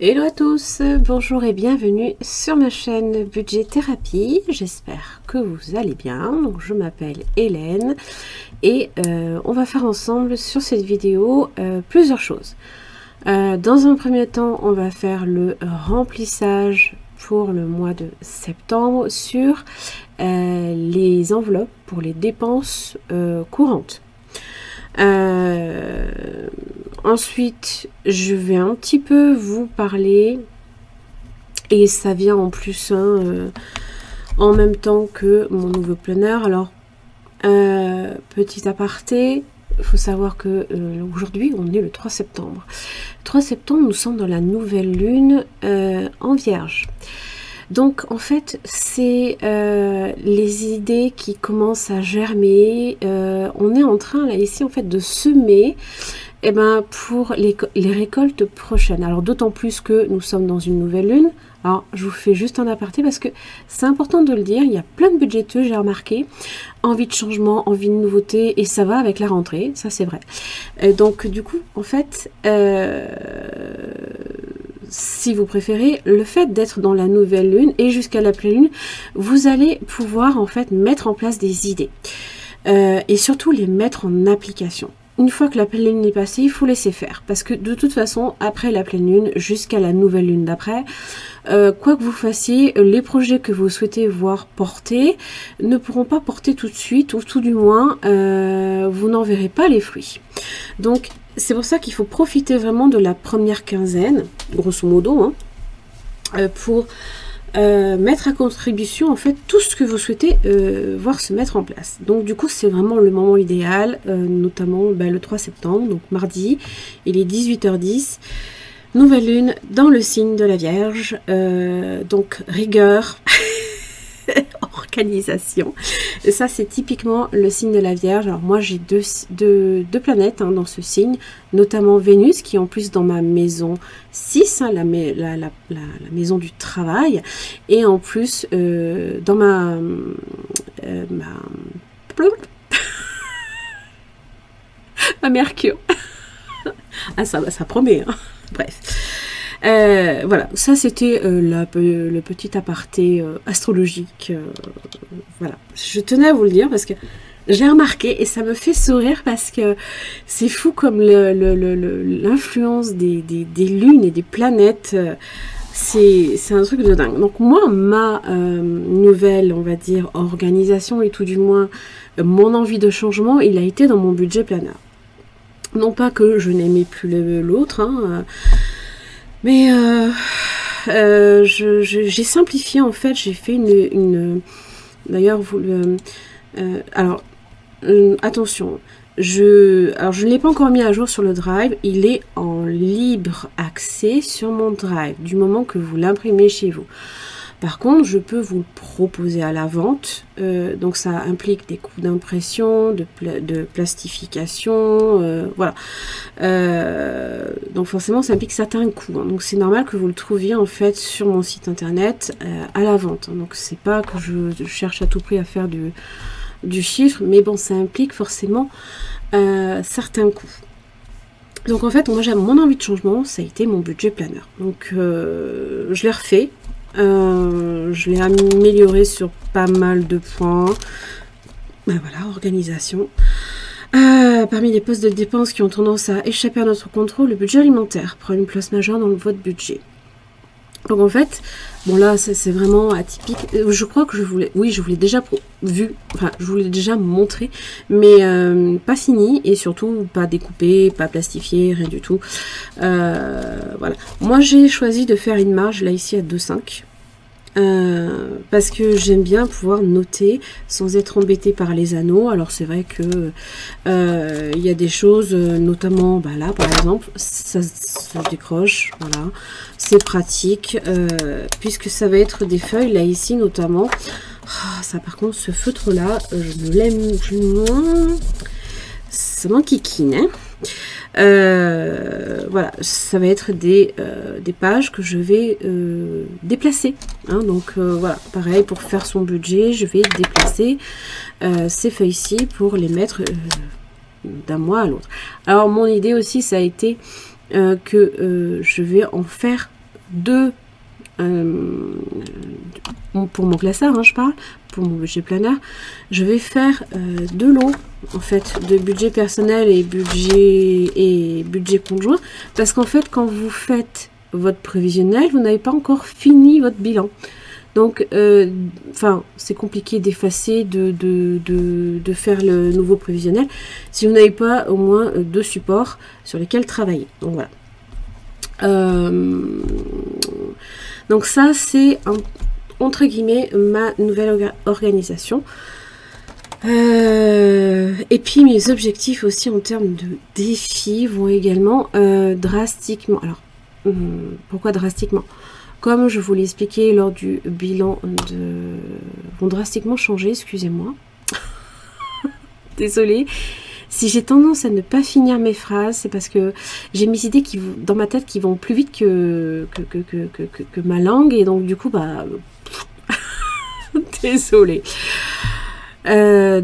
Hello à tous, bonjour et bienvenue sur ma chaîne Budget Thérapie. J'espère que vous allez bien. Donc, je m'appelle Hélène et on va faire ensemble sur cette vidéo plusieurs choses. Dans un premier temps, on va faire le remplissage pour le mois de septembre sur les enveloppes pour les dépenses courantes. Ensuite, je vais un petit peu vous parler, et ça vient en plus en même temps que mon nouveau planner. Alors, petit aparté, il faut savoir que aujourd'hui, on est le 3 septembre. 3 septembre, nous sommes dans la nouvelle lune en Vierge. Donc, en fait, c'est les idées qui commencent à germer. On est en train, là, ici, en fait, de semer pour les récoltes prochaines. Alors, d'autant plus que nous sommes dans une nouvelle lune. Alors, je vous fais juste un aparté parce que c'est important de le dire. Il y a plein de budgéteux, j'ai remarqué. Envie de changement, envie de nouveauté, et ça va avec la rentrée, ça c'est vrai. Donc, du coup, en fait... si vous préférez, le fait d'être dans la nouvelle lune et jusqu'à la pleine lune, vous allez pouvoir en fait mettre en place des idées et surtout les mettre en application. Une fois que la pleine lune est passée, il faut laisser faire parce que de toute façon, après la pleine lune jusqu'à la nouvelle lune d'après, quoi que vous fassiez, les projets que vous souhaitez voir porter ne pourront pas porter tout de suite ou tout du moins, vous n'en verrez pas les fruits. Donc, c'est pour ça qu'il faut profiter vraiment de la première quinzaine, grosso modo, pour mettre à contribution en fait tout ce que vous souhaitez voir se mettre en place. Donc du coup, c'est vraiment le moment idéal, notamment le 3 septembre, donc mardi, il est 18h10. Nouvelle lune dans le signe de la Vierge, donc rigueur, organisation. Et ça, c'est typiquement le signe de la Vierge. Alors moi, j'ai deux planètes dans ce signe, notamment Vénus, qui est en plus dans ma maison 6, la maison du travail, et en plus dans ma Mercure. Ah, ça promet, hein. Bref. Voilà, ça c'était le petit aparté astrologique. Voilà, je tenais à vous le dire parce que j'ai remarqué et ça me fait sourire parce que c'est fou comme l'influence des lunes et des planètes. C'est un truc de dingue. Donc moi, ma nouvelle, on va dire, organisation et tout du moins mon envie de changement, il a été dans mon budget planner. Non pas que je n'aimais plus l'autre, mais j'ai simplifié en fait, j'ai fait d'ailleurs alors attention, je ne l'ai pas encore mis à jour sur le Drive, il est en libre accès sur mon Drive du moment que vous l'imprimez chez vous. Par contre, je peux vous le proposer à la vente, donc ça implique des coûts d'impression, de plastification, voilà. Donc forcément, ça implique certains coûts. Donc c'est normal que vous le trouviez en fait sur mon site internet à la vente. Donc c'est pas que je cherche à tout prix à faire du chiffre, mais bon, ça implique forcément certains coûts. Donc en fait, moi j'avais mon envie de changement, ça a été mon budget planner. Donc je l'ai refait. Je l'ai amélioré sur pas mal de points. Voilà, organisation. Parmi les postes de dépenses qui ont tendance à échapper à notre contrôle, le budget alimentaire prend une place majeure dans votre budget. Donc en fait, bon là c'est vraiment atypique. Je crois que je voulais déjà je voulais déjà montrer, mais pas fini et surtout pas découpé, pas plastifié, rien du tout. Voilà. Moi j'ai choisi de faire une marge là ici à 2,5. Parce que j'aime bien pouvoir noter sans être embêtée par les anneaux. Alors c'est vrai que il y a des choses, notamment là par exemple, ça se décroche, voilà, c'est pratique, puisque ça va être des feuilles là ici notamment. Oh, ça par contre ce feutre là, je ne l'aime plus moins, ça m'enquiquine, hein. Voilà, ça va être des pages que je vais déplacer, donc voilà, pareil, pour faire son budget, je vais déplacer ces feuilles-ci pour les mettre d'un mois à l'autre. Alors mon idée aussi, ça a été que je vais en faire pour mon classeur, hein, je parle, pour mon budget planner, je vais faire 2 lots en fait de budget personnel et budget conjoint, parce qu'en fait quand vous faites votre prévisionnel, vous n'avez pas encore fini votre bilan. Donc, enfin, c'est compliqué d'effacer, de faire le nouveau prévisionnel si vous n'avez pas au moins 2 supports sur lesquels travailler. Donc voilà. Donc ça, c'est entre guillemets ma nouvelle organisation. Et puis mes objectifs aussi en termes de défis vont également drastiquement. Alors, pourquoi drastiquement ? Comme je vous l'ai expliqué lors du bilan vont drastiquement changer, excusez-moi. Désolée. Si j'ai tendance à ne pas finir mes phrases, c'est parce que j'ai mes idées dans ma tête qui vont plus vite que ma langue. Et donc du coup, bah... désolée. J'ai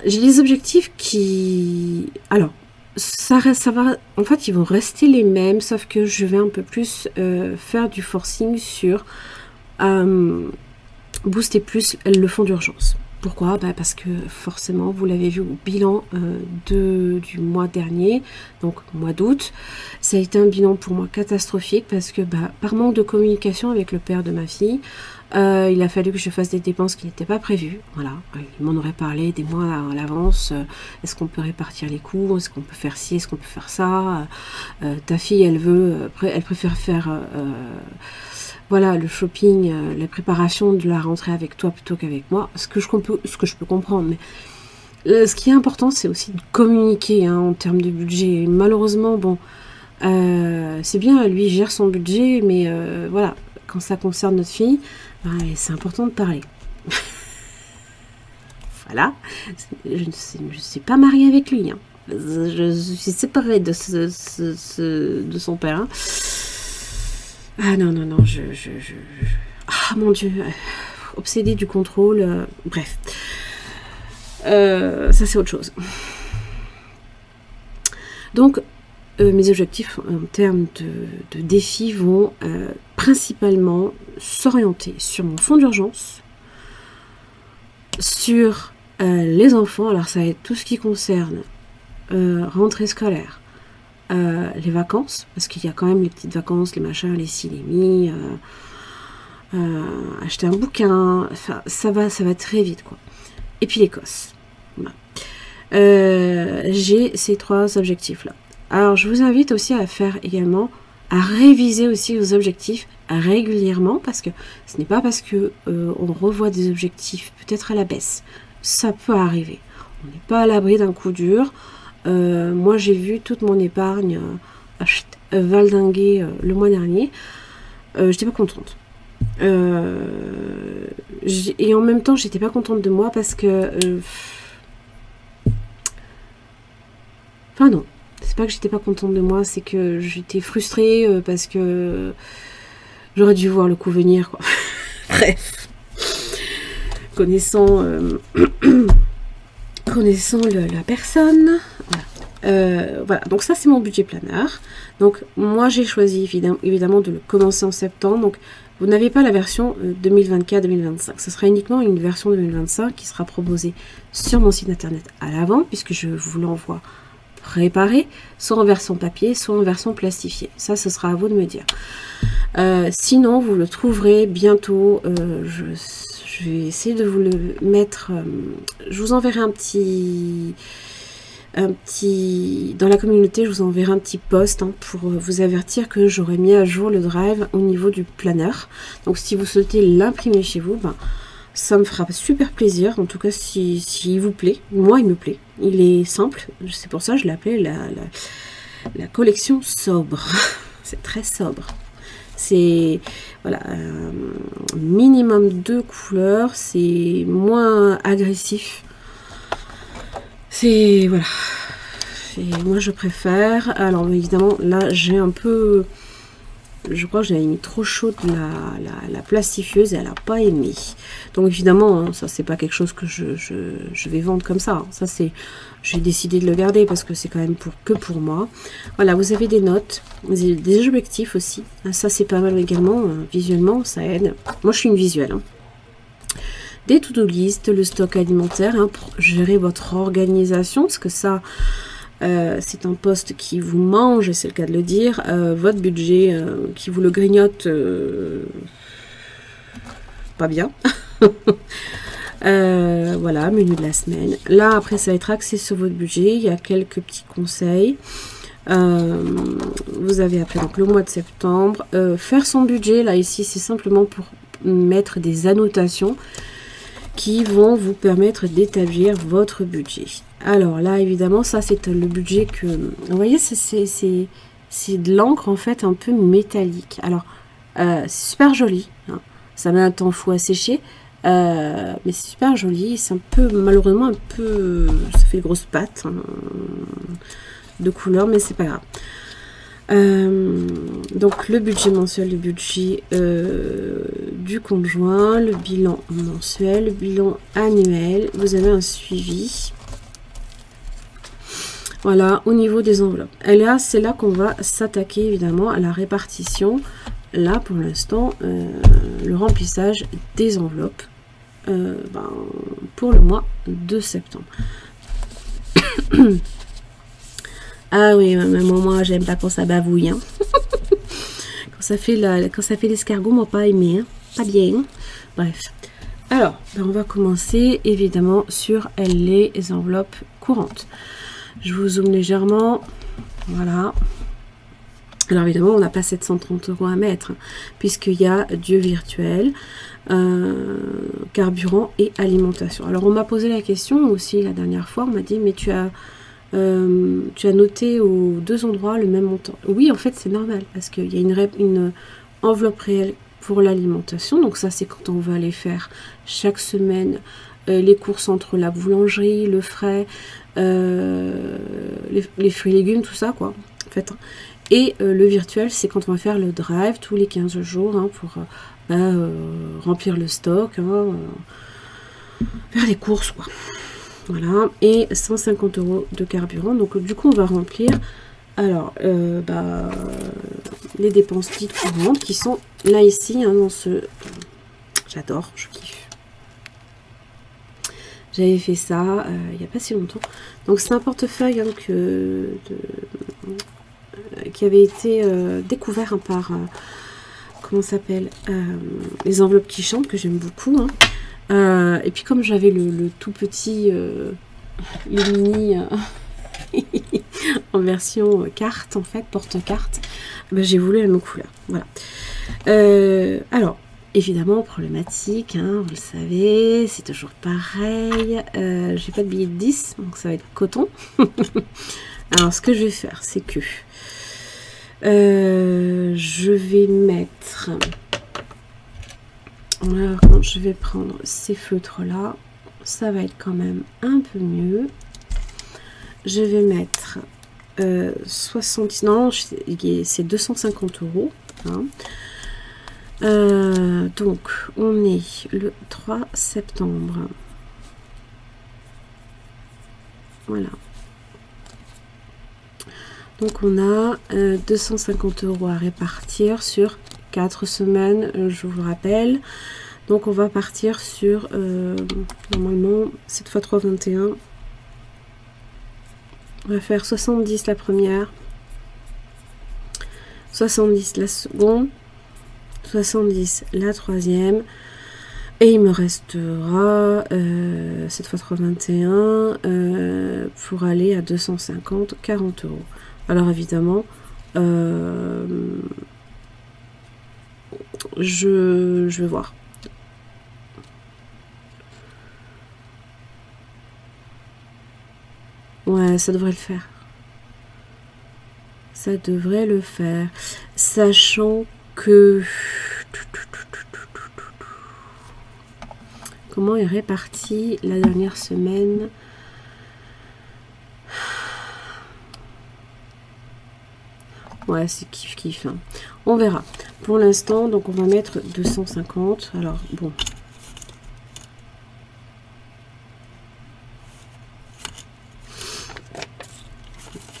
des objectifs qui... Alors, ça va... En fait, ils vont rester les mêmes, sauf que je vais un peu plus faire du forcing sur booster plus le fonds d'urgence. Pourquoi? Bah parce que forcément, vous l'avez vu au bilan du mois dernier, donc mois d'août, ça a été un bilan pour moi catastrophique parce que par manque de communication avec le père de ma fille, il a fallu que je fasse des dépenses qui n'étaient pas prévues. Voilà, il m'en aurait parlé des mois à l'avance. Est-ce qu'on peut répartir les coûts? Est-ce qu'on peut faire ci? Est-ce qu'on peut faire ça? Ta fille, elle préfère faire... voilà, le shopping, la préparation de la rentrée avec toi plutôt qu'avec moi, ce que je peux comprendre. Mais ce qui est important, c'est aussi de communiquer hein, en termes de budget. Et malheureusement, bon, c'est bien, lui il gère son budget, mais voilà, quand ça concerne notre fille, c'est important de parler. Voilà, je ne suis pas mariée avec lui. Hein. Je suis séparée de son père. Hein. Ah non, ah mon Dieu, obsédée du contrôle, bref. Ça c'est autre chose. Donc, mes objectifs en termes de défis vont principalement s'orienter sur mon fonds d'urgence, sur les enfants, alors ça va être tout ce qui concerne rentrée scolaire, les vacances, parce qu'il y a quand même les petites vacances, les machins, les ci, les mi, acheter un bouquin, enfin, ça va très vite, quoi. Et puis l'Écosse. Voilà. J'ai ces 3 objectifs-là. Alors, je vous invite aussi à faire également, à réviser aussi vos objectifs régulièrement, parce que ce n'est pas parce que on revoit des objectifs peut-être à la baisse. Ça peut arriver. On n'est pas à l'abri d'un coup dur. Moi, j'ai vu toute mon épargne valdinguer le mois dernier. J'étais pas contente. Et en même temps, j'étais pas contente de moi parce que... Enfin non, c'est pas que j'étais pas contente de moi, c'est que j'étais frustrée parce que j'aurais dû voir le coup venir, quoi. Bref. Connaissant la personne, voilà. Voilà, donc ça c'est mon budget planner. Donc moi j'ai choisi évidemment de le commencer en septembre. Donc vous n'avez pas la version 2024-2025. Ce sera uniquement une version 2025 qui sera proposée sur mon site internet à l'avant, puisque je vous l'envoie préparé, soit en version papier, soit en version plastifiée. Ça, ce sera à vous de me dire. Sinon, vous le trouverez bientôt. Je vais essayer de vous le mettre. Je vous enverrai un petit dans la communauté, je vous enverrai un petit post hein, pour vous avertir que j'aurai mis à jour le drive au niveau du planner. Donc si vous souhaitez l'imprimer chez vous, ça me fera super plaisir. En tout cas, si il vous plaît, moi il me plaît. Il est simple, c'est pour ça que je l'appelais la collection sobre. C'est très sobre. C'est voilà, minimum 2 couleurs, c'est moins agressif. C'est voilà. Et moi je préfère. Alors évidemment là j'ai un peu je crois que j'avais mis trop chaude la plastifieuse et elle n'a pas aimé. Donc évidemment, hein, ça c'est pas quelque chose que je vais vendre comme ça. Hein. Ça c'est, j'ai décidé de le garder parce que c'est quand même que pour moi. Voilà, vous avez des notes, vous avez des objectifs aussi. Ça c'est pas mal également, visuellement ça aide. Moi je suis une visuelle. Hein. Des to-do list, le stock alimentaire, hein, pour gérer votre organisation, parce que ça... c'est un poste qui vous mange, et c'est le cas de le dire, votre budget qui vous le grignote pas bien. Voilà, menu de la semaine. Là, après, ça va être axé sur votre budget. Il y a quelques petits conseils. Vous avez après donc, le mois de septembre. Faire son budget, là, ici, c'est simplement pour mettre des annotations qui vont vous permettre d'établir votre budget. Alors là, évidemment, ça c'est le budget que... Vous voyez, c'est de l'encre en fait un peu métallique. Alors, c'est super joli. Hein. Ça met un temps fou à sécher. Mais c'est super joli. C'est un peu, malheureusement, un peu... Ça fait grosse pâte hein, de couleur, mais c'est pas grave. Donc le budget mensuel, le budget du conjoint, le bilan mensuel, le bilan annuel, vous avez un suivi. Voilà, au niveau des enveloppes. Et là, c'est là qu'on va s'attaquer évidemment à la répartition. Là, pour l'instant, le remplissage des enveloppes pour le mois de septembre. Ah oui, même moi, j'aime pas quand ça bavouille. Hein. Quand ça fait l'escargot, moi, pas aimé. Hein. Pas bien. Hein. Bref. Alors, on va commencer, évidemment, sur les enveloppes courantes. Je vous zoome légèrement. Voilà. Alors, évidemment, on n'a pas 730 € à mettre, hein, puisqu'il y a Dieu virtuel, carburant et alimentation. Alors, on m'a posé la question aussi la dernière fois. On m'a dit, mais tu as noté aux deux endroits le même montant. Oui, en fait, c'est normal, parce qu'il y a une enveloppe réelle pour l'alimentation. Donc ça, c'est quand on va aller faire chaque semaine les courses entre la boulangerie, le frais, les fruits et légumes, tout ça, quoi, en fait. Et le virtuel, c'est quand on va faire le drive tous les 15 jours hein, pour remplir le stock, hein, faire les courses, quoi. Voilà, et 150 € de carburant. Donc du coup, on va remplir alors les dépenses dites courantes qui sont là ici, hein, dans ce... J'adore, je kiffe. J'avais fait ça il n'y a pas si longtemps. Donc c'est un portefeuille hein, qui avait été découvert hein, par... comment ça s'appelle les enveloppes qui chantent, que j'aime beaucoup. Hein. Et puis comme j'avais le tout petit, le mini en version carte, en fait, porte-carte, j'ai voulu la même couleur. Voilà. Alors, évidemment, problématique, hein, vous le savez, c'est toujours pareil. J'ai pas de billet de 10, donc ça va être coton. Alors, ce que je vais faire, c'est que je vais mettre... Alors, quand je vais prendre ces feutres-là, ça va être quand même un peu mieux. Je vais mettre 60... Non, c'est 250 €. Hein. Donc, on est le 3 septembre. Voilà. Donc, on a 250 € à répartir sur 4 semaines, je vous rappelle. Donc on va partir sur normalement 7 x 3 21. On va faire 70 la première, 70 la seconde, 70 la troisième, et il me restera 7 x 3 21 pour aller à 250, 40 €. Alors évidemment je vais voir. Ouais, ça devrait le faire. Ça devrait le faire. Sachant que... Comment est répartie la dernière semaine? Ouais, c'est kiff kiff. Hein. On verra. Pour l'instant, donc on va mettre 250. Alors, bon.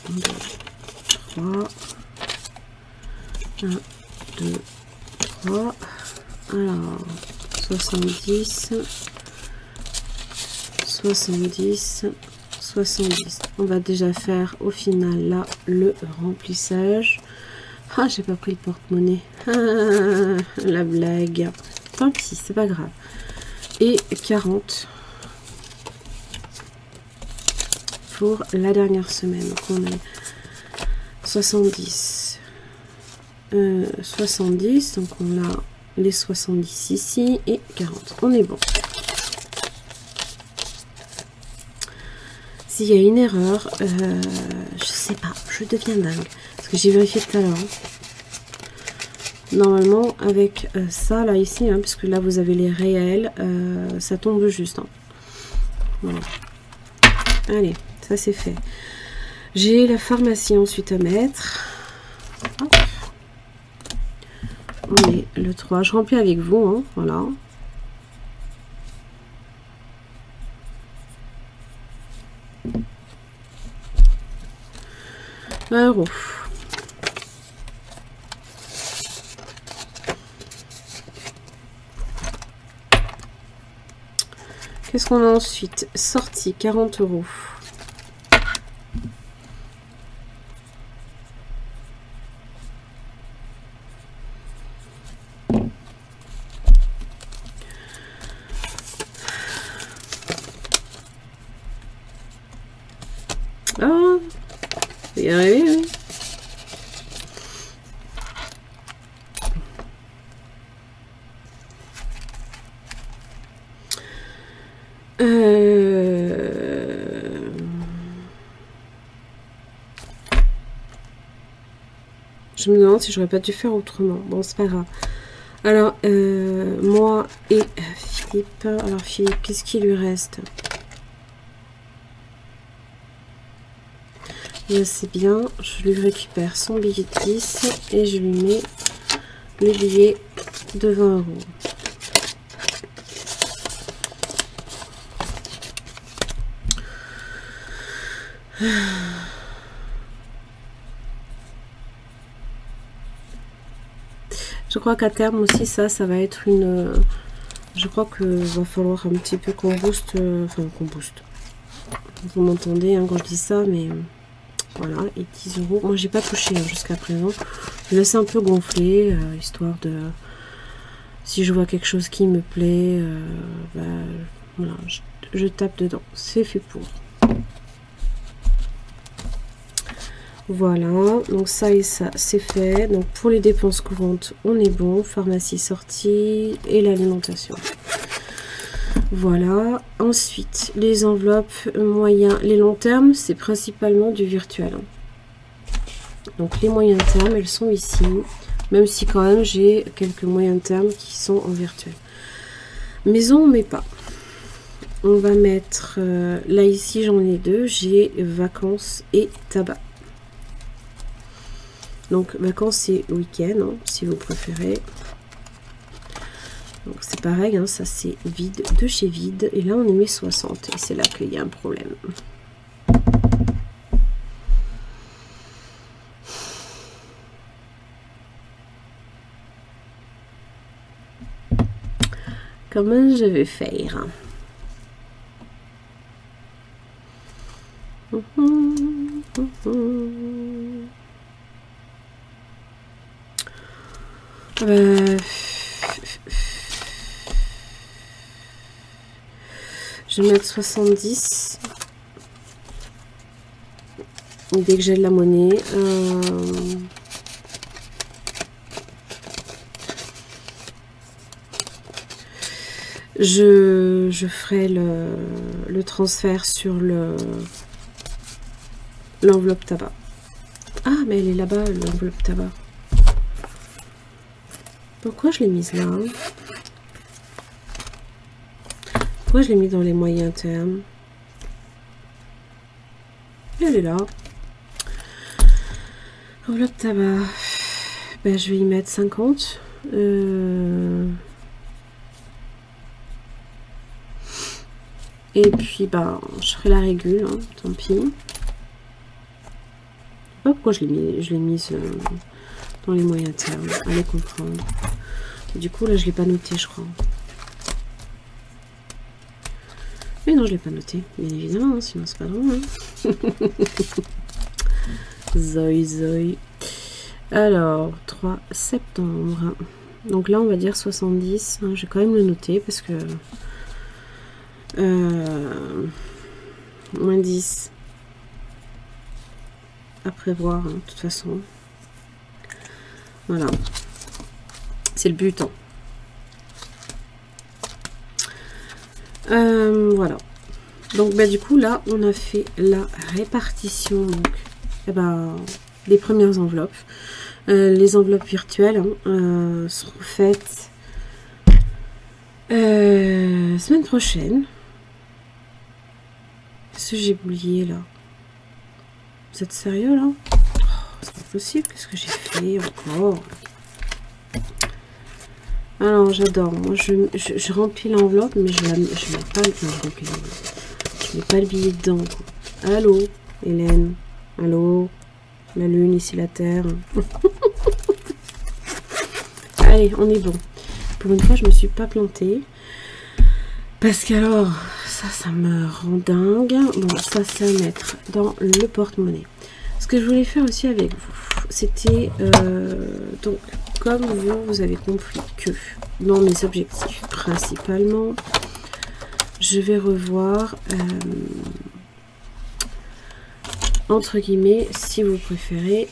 Un, 2, 3. 1, 2, 3. Alors, 70. 70. 70. On va déjà faire au final là le remplissage. Ah, j'ai pas pris le porte-monnaie. Ah, la blague. Tant pis, c'est pas grave. Et 40 pour la dernière semaine. Donc on est 70. 70. Donc on a les 70 ici et 40. On est bon. S'il y a une erreur, je sais pas, je deviens dingue. Parce que j'ai vérifié tout à l'heure. Normalement, avec ça, là, ici, hein, puisque là, vous avez les réels, ça tombe juste. Hein. Voilà. Allez, ça, c'est fait. J'ai la pharmacie ensuite à mettre. Hop. On est le 3. Je remplis avec vous, hein, voilà. €. Qu'est-ce qu'on a ensuite? Sortie, 40 €. Ah, il y arriver, oui. Je me demande si j'aurais pas dû faire autrement. Bon, c'est pas grave. Alors, moi et Philippe. Alors, Philippe, qu'est-ce qu'il lui reste? C'est bien. Je lui récupère son billet de 10 et je lui mets le billet de 20 €. Je crois qu'à terme aussi, ça va être une... Je crois que va falloir un petit peu qu'on booste... Enfin, qu'on booste. Vous m'entendez hein, quand je dis ça, mais... Voilà, et 10 €. Moi, j'ai pas touché hein, jusqu'à présent. Je laisse un peu gonfler, histoire de... Si je vois quelque chose qui me plaît, bah, voilà, je tape dedans. C'est fait pour. Voilà, donc ça et ça, c'est fait. Donc pour les dépenses courantes, on est bon. Pharmacie sortie et l'alimentation. Voilà. Ensuite, les enveloppes moyens, les longs termes, c'est principalement du virtuel. Donc les moyens termes, elles sont ici. Même si quand même, j'ai quelques moyens termes qui sont en virtuel. Maison, on ne met pas. On va mettre... là, ici, j'en ai deux. J'ai vacances et tabac. Donc, vacances et week-end, hein, si vous préférez. Donc, c'est pareil, hein, ça c'est vide de chez vide. Et là, on y met 60. Et c'est là qu'il y a un problème. Comment je vais faire? Je vais mettre 70 dès que j'ai de la monnaie. Je ferai le transfert sur l'enveloppe tabac. Ah, mais elle est là-bas, l'enveloppe tabac. Pourquoi je l'ai mise là? Pourquoi je l'ai mis dans les moyens termes? Elle est là. Enveloppe tabac. Ben, je vais y mettre 50. Et puis, bah, je ferai la régule, hein, tant pis. Je sais pas pourquoi je l'ai mise dans les moyens termes. Allez comprendre. Et du coup, là, je l'ai pas noté, je crois. Mais non, je l'ai pas noté, bien évidemment, hein, sinon c'est pas drôle. Hein. Zoï. Alors, 3 septembre. Donc là, on va dire 70. Hein, je vais quand même le noter parce que... moins 10 à prévoir, hein, de toute façon. Voilà. C'est le but. Hein. Voilà. Donc, bah, du coup, là, on a fait la répartition donc, des premières enveloppes. Les enveloppes virtuelles seront faites semaine prochaine. Qu'est-ce que j'ai oublié là? Vous êtes sérieux là? Oh, c'est pas possible, qu'est-ce que j'ai fait encore? Alors j'adore, moi je remplis l'enveloppe, mais je mets pas je mets pas le billet dedans. Quoi. Allô, Hélène? Allô? La lune, ici la terre. Allez, on est bon. Pour une fois, je me suis pas plantée. Parce qu'alors, ça me rend dingue. Bon, ça, c'est à mettre dans le porte-monnaie. Ce que je voulais faire aussi avec vous, c'était... donc, comme vous avez compris que dans mes objectifs, principalement, je vais revoir... entre guillemets, si vous préférez,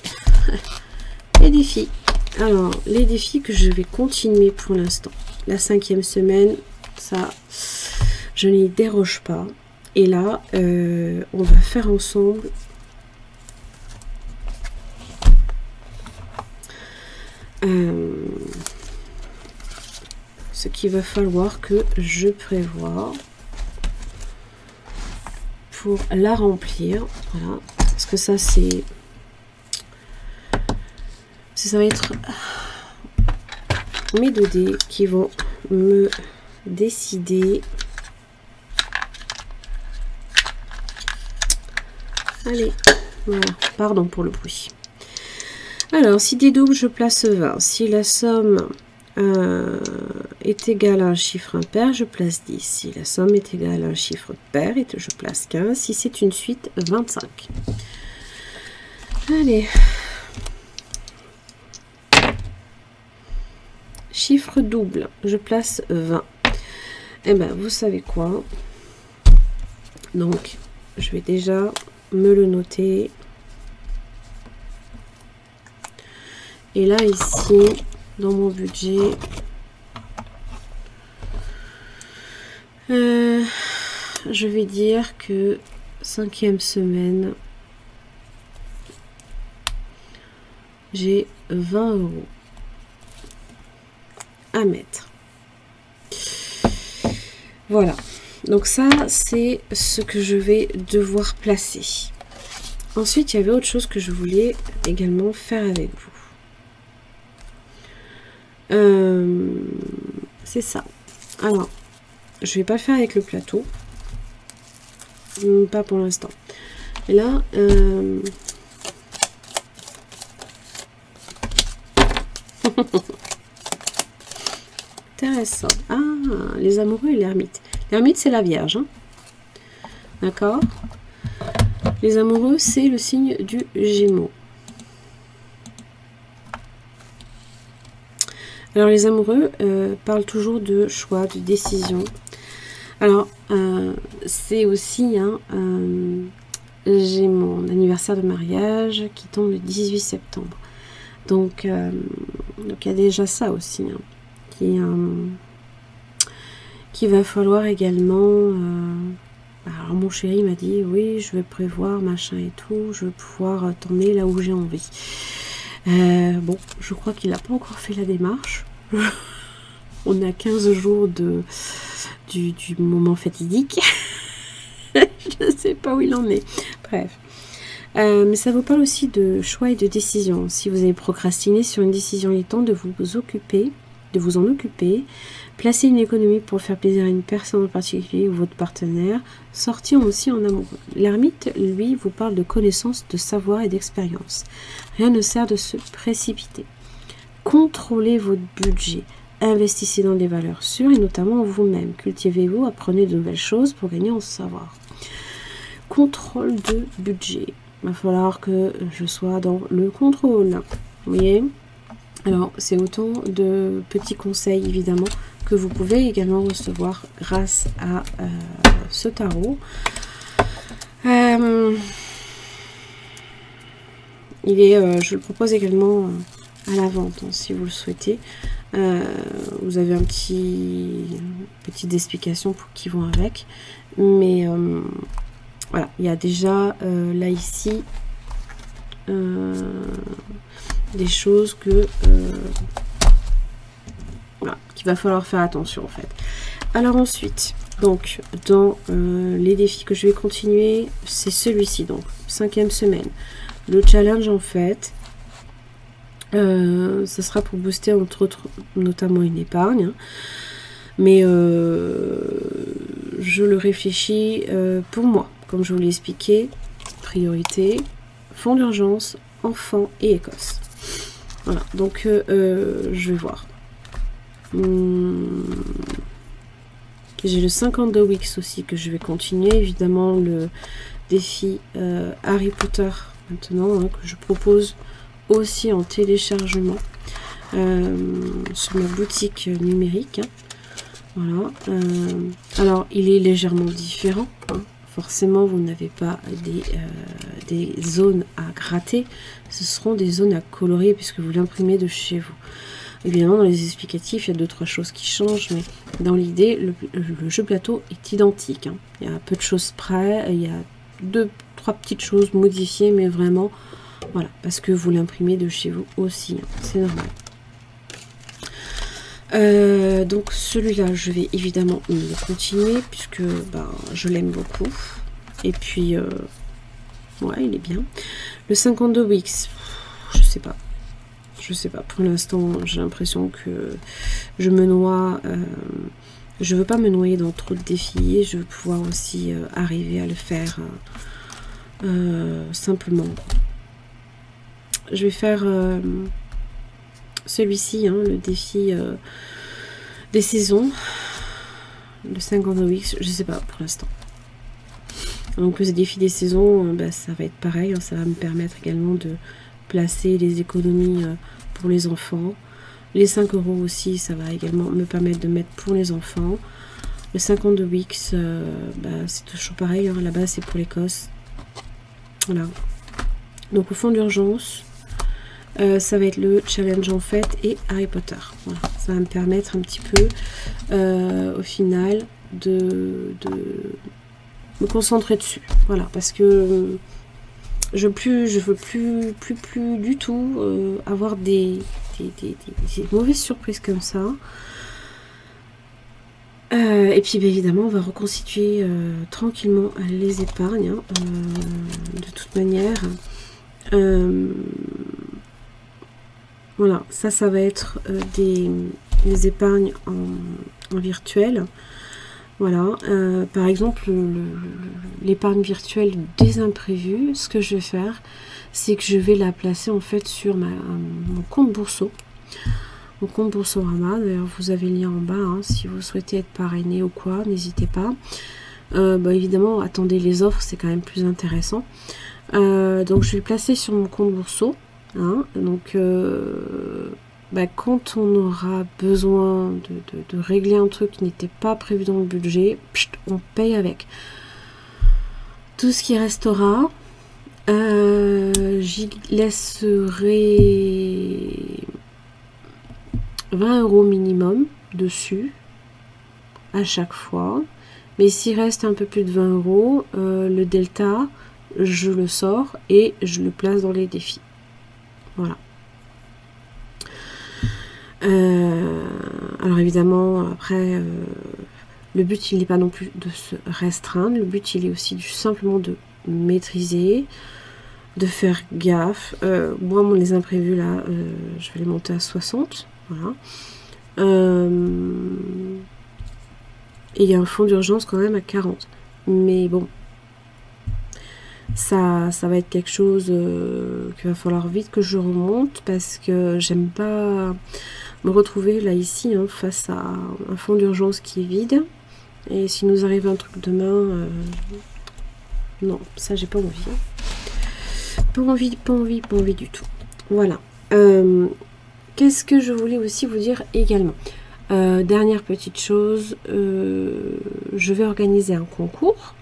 les défis. Alors, les défis que je vais continuer pour l'instant. La 5e semaine, ça, je n'y déroge pas. Et là, on va faire ensemble ce qu'il va falloir que je prévoie pour la remplir. Voilà. Parce que ça, ça va être mes 2 dés qui vont me décider. Allez, voilà, pardon pour le bruit. Alors, si des doubles, je place 20. Si la somme est égale à un chiffre impair, je place 10. Si la somme est égale à un chiffre pair, je place 15. Si c'est une suite, 25. Allez. Chiffre double, je place 20. Et bien, vous savez quoi? Donc, je vais déjà me le noter. Et là, ici, dans mon budget, je vais dire que 5e semaine, j'ai 20 € à mettre. Voilà. Donc ça, c'est ce que je vais devoir placer. Ensuite, il y avait autre chose que je voulais également faire avec vous. C'est ça. Alors, je vais pas le faire avec le plateau. Pas pour l'instant. Et là, intéressant. Ah, les amoureux et l'ermite. L'ermite, c'est la Vierge. Hein. D'accord. Les amoureux, c'est le signe du Gémeaux. Alors, les amoureux parlent toujours de choix, de décision. Alors, c'est aussi... Hein, j'ai mon anniversaire de mariage qui tombe le 18 septembre. Donc, il y a déjà ça aussi. Hein, qu'il va falloir également... alors, mon chéri m'a dit, oui, je vais prévoir, machin et tout. Je vais pouvoir t'emmener là où j'ai envie. Bon, je crois qu'il n'a pas encore fait la démarche. On a 15 jours du moment fatidique. Je ne sais pas où il en est. Bref. Mais ça vous parle aussi de choix et de décision. Si vous avez procrastiné sur une décision, il est temps de vous occuper, de vous en occuper. Placez une économie pour faire plaisir à une personne en particulier ou votre partenaire. Sortir aussi en amoureux. L'ermite, lui, vous parle de connaissance, de savoir et d'expérience. Rien ne sert de se précipiter. Contrôlez votre budget. Investissez dans des valeurs sûres et notamment en vous-même. Cultivez-vous, apprenez de nouvelles choses pour gagner en savoir. Contrôle de budget. Il va falloir que je sois dans le contrôle. Vous voyez? Alors, c'est autant de petits conseils, évidemment, que vous pouvez également recevoir grâce à ce tarot. Je le propose également à la vente, hein, si vous le souhaitez. Vous avez petites explications qui vont avec. Mais voilà, il y a déjà là ici des choses voilà, qu'il va falloir faire attention en fait. Alors ensuite, donc dans les défis que je vais continuer, c'est celui-ci, donc 5e semaine. Le challenge en fait, ça sera pour booster entre autres notamment une épargne, mais je le réfléchis pour moi, comme je vous l'ai expliqué, priorité, fonds d'urgence, enfants et Écosse. Voilà, donc je vais voir. J'ai le 52 weeks aussi que je vais continuer, évidemment le défi Harry Potter maintenant, hein, que je propose aussi en téléchargement sur ma boutique numérique, hein. Voilà. Alors il est légèrement différent, hein. Forcément vous n'avez pas des zones à gratter, ce seront des zones à colorier puisque vous l'imprimez de chez vous. Évidemment dans les explicatifs il y a 2-3 choses qui changent, mais dans l'idée le jeu plateau est identique, hein. Il y a peu de choses près, il y a 2-3 petites choses modifiées, mais vraiment voilà, parce que vous l'imprimez de chez vous aussi, hein. C'est normal. Donc celui-là je vais évidemment le continuer puisque je l'aime beaucoup et puis ouais, il est bien. Le 52 weeks, je sais pas pour l'instant, j'ai l'impression que je me noie, je veux pas me noyer dans trop de défis, je veux pouvoir aussi arriver à le faire simplement. Je vais faire celui-ci, hein, le défi des saisons, le 52 weeks, je sais pas pour l'instant. Donc le défi des saisons, ça va être pareil, hein, ça va me permettre également de placer les économies pour les enfants. Les 5 € aussi, ça va également me permettre de mettre pour les enfants. Le 52 weeks, c'est toujours pareil, hein, là-bas c'est pour l'Écosse. Voilà. Donc au fond d'urgence, ça va être le challenge en fait et Harry Potter. Voilà. Ça va me permettre un petit peu au final de me concentrer dessus. Voilà, parce que je veux plus du tout avoir des mauvaises surprises comme ça. Et puis évidemment on va reconstituer tranquillement les épargnes, hein, de toute manière. Voilà, ça va être des épargnes en virtuel. Voilà, par exemple, l'épargne virtuelle des imprévus, ce que je vais faire, c'est que je vais la placer en fait sur mon compte Bourseau. Mon compte Boursorama, d'ailleurs vous avez le lien en bas, hein, si vous souhaitez être parrainé ou quoi, n'hésitez pas. Évidemment, attendez les offres, c'est quand même plus intéressant. Donc je vais le placer sur mon compte Bourseau. Hein, donc quand on aura besoin de régler un truc qui n'était pas prévu dans le budget, on paye avec. Tout ce qui restera, j'y laisserai 20 € minimum dessus à chaque fois. Mais s'il reste un peu plus de 20 €, le delta, je le sors et je le place dans les défis. Voilà. Alors évidemment, après, le but il n'est pas non plus de se restreindre, le but il est aussi simplement de maîtriser. de faire gaffe. Moi, les imprévus, là, je vais les monter à 60. Voilà. Et il y a un fonds d'urgence quand même à 40. Mais bon, ça va être quelque chose qu'il va falloir vite que je remonte parce que j'aime pas me retrouver là ici hein, face à un fonds d'urgence qui est vide. Et s'il nous arrive un truc demain, non, ça j'ai pas envie. Pas envie du tout. Voilà. Qu'est-ce que je voulais aussi vous dire également? Dernière petite chose, je vais organiser un concours.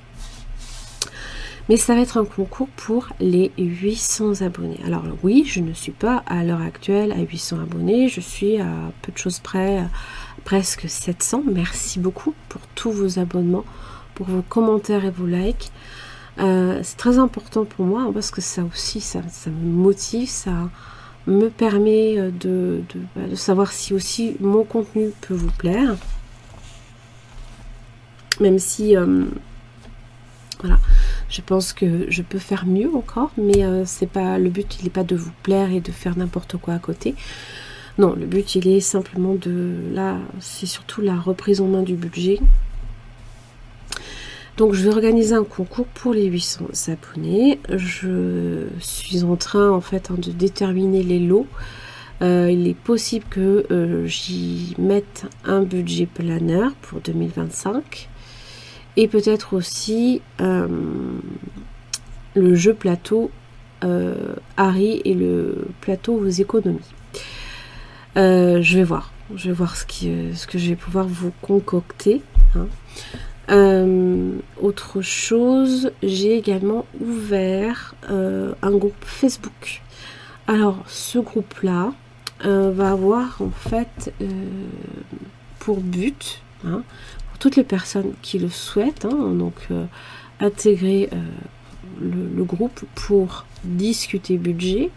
Mais ça va être un concours pour les 800 abonnés. Alors oui, je ne suis pas à l'heure actuelle à 800 abonnés. Je suis à peu de choses près, presque 700. Merci beaucoup pour tous vos abonnements, pour vos commentaires et vos likes. C'est très important pour moi hein, parce que ça aussi, ça me motive, ça me permet de savoir si aussi mon contenu peut vous plaire. Même si, voilà, je pense que je peux faire mieux encore, mais c'est pas le but, il n'est pas de vous plaire et de faire n'importe quoi à côté. Non, le but, il est simplement là, c'est surtout la reprise en main du budget. Donc, je vais organiser un concours pour les 800 abonnés. Je suis en train, en fait, hein, de déterminer les lots. Il est possible que j'y mette un budget planner pour 2025. Et peut-être aussi le jeu plateau Harry et le plateau aux économies. Je vais voir ce que je vais pouvoir vous concocter. Hein. Autre chose, j'ai également ouvert un groupe Facebook. Alors ce groupe-là va avoir en fait pour but, hein, pour toutes les personnes qui le souhaitent, hein, donc intégrer le groupe pour discuter budget,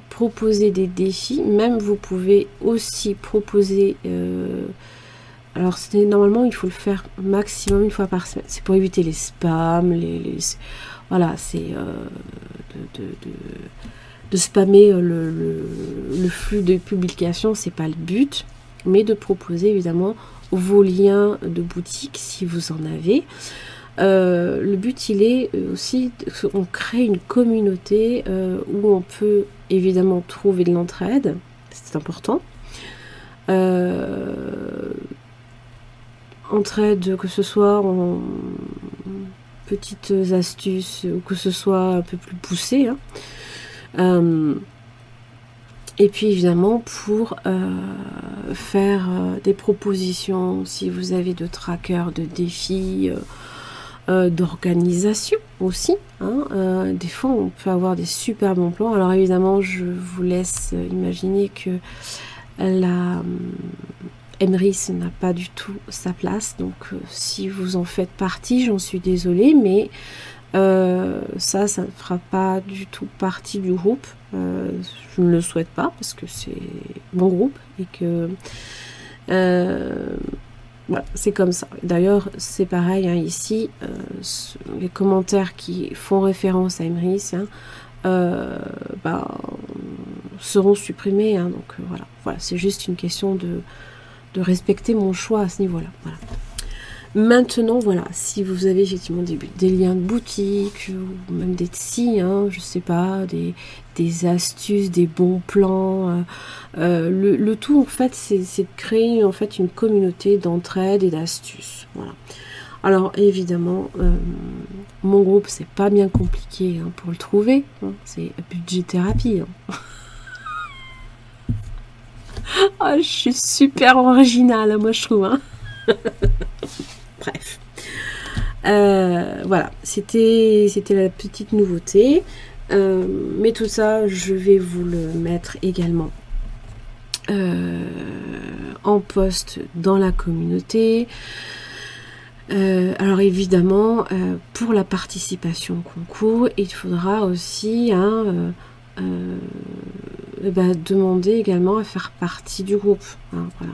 proposer des défis, même vous pouvez aussi proposer alors normalement il faut le faire maximum une fois par semaine, c'est pour éviter les spams, voilà, c'est de spammer le flux de publication, c'est pas le but, mais de proposer évidemment vos liens de boutique si vous en avez. Le but il est aussi qu'on crée une communauté où on peut évidemment trouver de l'entraide, c'est important. Entraide, que ce soit en petites astuces ou que ce soit un peu plus poussé. Hein. Et puis évidemment pour faire des propositions si vous avez de trackers, de défis, d'organisation aussi. Hein. Des fois on peut avoir des super bons plans. Alors évidemment je vous laisse imaginer que la Emrys n'a pas du tout sa place, donc si vous en faites partie, j'en suis désolée, mais ça ne fera pas du tout partie du groupe. Je ne le souhaite pas parce que c'est mon groupe et que voilà, c'est comme ça. D'ailleurs, c'est pareil hein, ici, les commentaires qui font référence à Emrys seront supprimés. Hein, donc voilà, c'est juste une question de respecter mon choix à ce niveau-là. Voilà. Maintenant, voilà, si vous avez effectivement des liens de boutique, ou même des Etsy, hein, je sais pas, des astuces, des bons plans, le tout en fait, c'est de créer en fait une communauté d'entraide et d'astuces. Voilà. Alors évidemment, mon groupe, c'est pas bien compliqué hein, pour le trouver, hein, c'est Budget Thérapie. Hein. Oh, je suis super originale, moi je trouve. Hein. Bref. Voilà, c'était la petite nouveauté. Mais tout ça, je vais vous le mettre également en post dans la communauté. Alors évidemment, pour la participation au concours, il faudra aussi demander également à faire partie du groupe. Hein, voilà.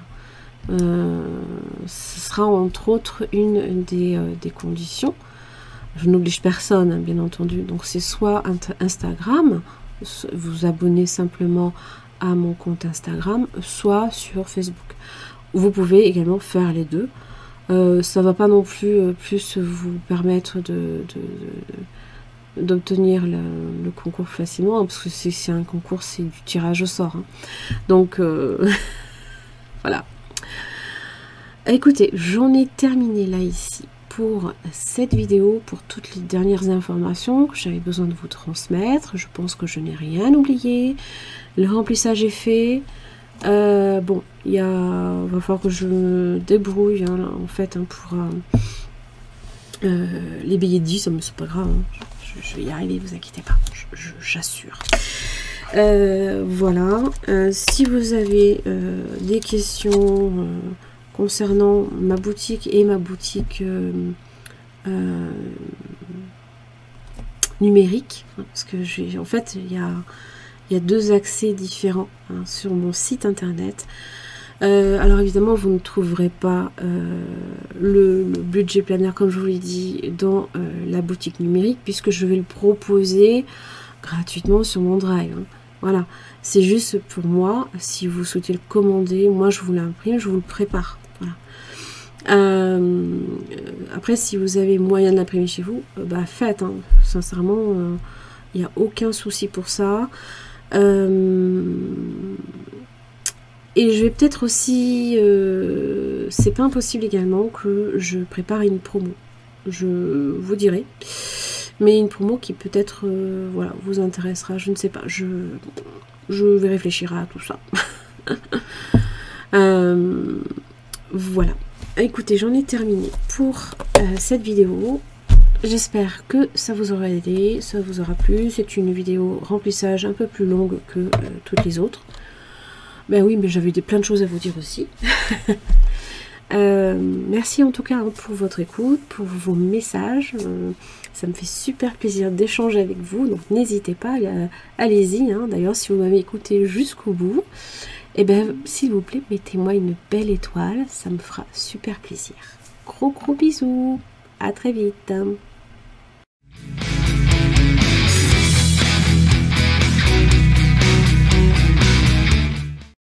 Ce sera entre autres une des conditions. Je n'oblige personne, hein, bien entendu. Donc c'est soit Instagram, vous abonnez simplement à mon compte Instagram, soit sur Facebook. Vous pouvez également faire les deux. Ça va pas non plus plus vous permettre d'obtenir le concours facilement, hein, parce que c'est un concours, c'est du tirage au sort. Hein. Donc voilà. Écoutez, j'en ai terminé là ici pour cette vidéo, pour toutes les dernières informations que j'avais besoin de vous transmettre. Je pense que je n'ai rien oublié. Le remplissage est fait. Bon, va falloir que je me débrouille hein, en fait hein, pour les billets de 10, mais c'est pas grave. Hein. Je vais y arriver, vous inquiétez pas, j'assure. Voilà. Si vous avez des questions concernant ma boutique et ma boutique numérique, hein, parce que en fait il y a deux accès différents hein, sur mon site internet. Alors évidemment vous ne trouverez pas le budget planner comme je vous l'ai dit dans la boutique numérique, puisque je vais le proposer gratuitement sur mon drive. Hein. Voilà, c'est juste pour moi, si vous souhaitez le commander, moi je vous l'imprime, je vous le prépare. Voilà. Après, si vous avez moyen de l'imprimer chez vous, bah faites, hein. Sincèrement, il n'y a aucun souci pour ça. Et je vais peut-être aussi, c'est pas impossible également que je prépare une promo. Je vous dirai. Mais une promo qui peut-être voilà, vous intéressera, je ne sais pas. Je vais réfléchir à tout ça. Voilà. Écoutez, j'en ai terminé pour cette vidéo. J'espère que ça vous aura aidé, ça vous aura plu. C'est une vidéo remplissage un peu plus longue que toutes les autres. Ben oui, mais j'avais plein de choses à vous dire aussi. Merci en tout cas hein, pour votre écoute, pour vos messages. Ça me fait super plaisir d'échanger avec vous. Donc n'hésitez pas, allez-y. Hein. D'ailleurs, si vous m'avez écouté jusqu'au bout, eh bien, s'il vous plaît, mettez-moi une belle étoile. Ça me fera super plaisir. Gros bisous. À très vite.